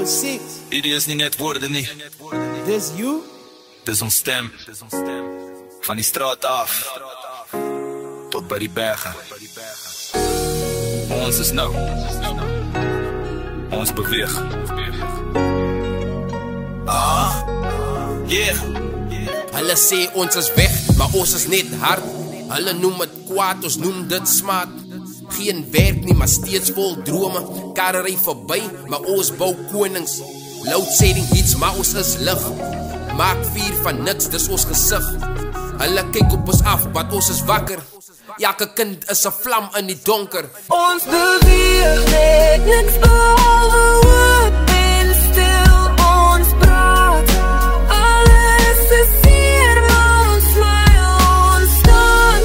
06. Hierdie is nie net woorde nie. Dis you? Dis ons stem. Van die straat af tot by die berge. Ons is nou. Ons beweeg. Yeah. Hulle sê ons is weg, maar ons is net hard. Hulle noem het kwaad, ons noem dit smaad. Geen werk nie, maar steeds vol drome. Karre ry verby, maar ons bou konings. Load-shedding hits, maar ons is lig. Maak vuur van niks, dis ons gesig. Hulle kyk op ons af, want ons is wakker. Elke kind is 'n vlam in die donker. Ons beweeg net niks behalwe hoop en stil ons praat. Alles is hier, maar ons smile, ons staan.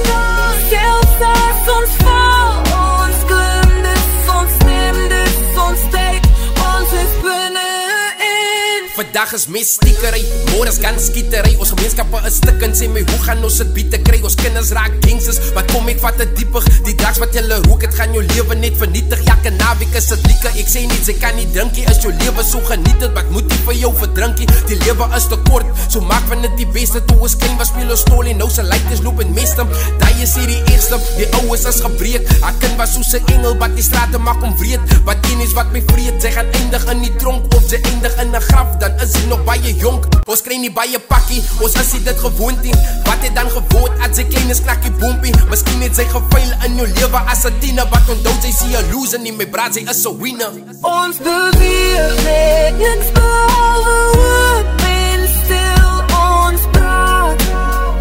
Selfs as ons val, ons klim, dis ons stem, dis ons tyd. Ons is binnenin. Vandag is mes stiekery, môre is ganskietery. Ons gemeenskappe is stikkend, sê my, hoe gaan ons dit biete kry? Ons kinders raak gangsters, wat kom ek vat het diepig? Die drugs wat julle rook, het gaan jou lewe net vernietig. Elke naweek is het lieke, ek sê niet, sy kan nie drinkie. Is jou lewe so geniet het, wat moet nie vir jou verdrinkie? Die lewe is te kort, so maak van dit die beste. Toe ons klein was, speel ons stol en nou sy leiders loop en mestem. Die is hier die eerste, die ouwes is gebreek. Haar kind was soos 'n engel, wat die strate maak om wreed. Wat een is wat my vreed, sy gaan eindig in die tronk of sy eindig in 'n graf, dan is sy nog baie jonk. Ons kry nie baie pakkie, ons is nie dit gewoond nie. Wat het dan gewoond, as sy klein is krakkie boompie. Miskien het sy geveil in jou lewe as 'n tiener, wat onthou sy sê 'n loser nie, my braat, sy is 'n winner. Ons beweeg net niks behalwe hoop en stil ons praat.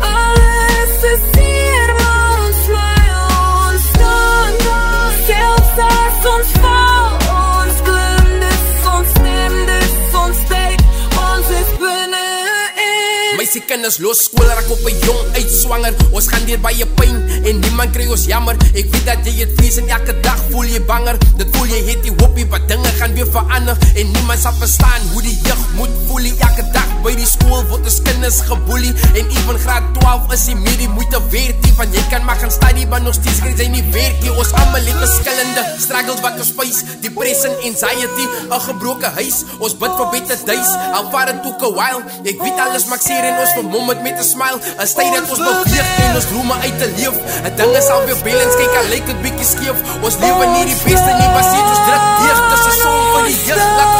Alles is hier, maar ons smile, ons staan. Selfs as ons val, ons klim, dis ons stem, dis ons tyd. Ons is binnenin. Meisie kinders los skool, raak op 'n jong uitswanger. Ons gaan deur baie pyn en niemand kry ons jammer. Ek weet dat jy het vrees en elke dag voel jy banger. Dit voel jy het die hoopie, wat dinge gaan weer verander. En niemand sal verstaan hoe die jeug moet voel. Elke dag by die skool word ons kinders geboelie. En even graad 12 is die meer die moeite werd nie. Want jy kan maar gaan study, maar nog steeds kry jy nie werk nie. Ons almal het verskillende struggles wat ons face. Depression, anxiety, 'n gebroke huis. Ons bid vir beter days, al vat dit ook 'n while. Ek weet alles maak seer en ons vermom het met 'n smile. 'n Tyd dat ons beweeg en ons drome uit te leef. 'n Ding is al weer balance, kyk al lyk dit bietjie skeef. Ons lewe nie die beste nie, maar sien ons druk deeg. Dis 'n song vir die jeug, laat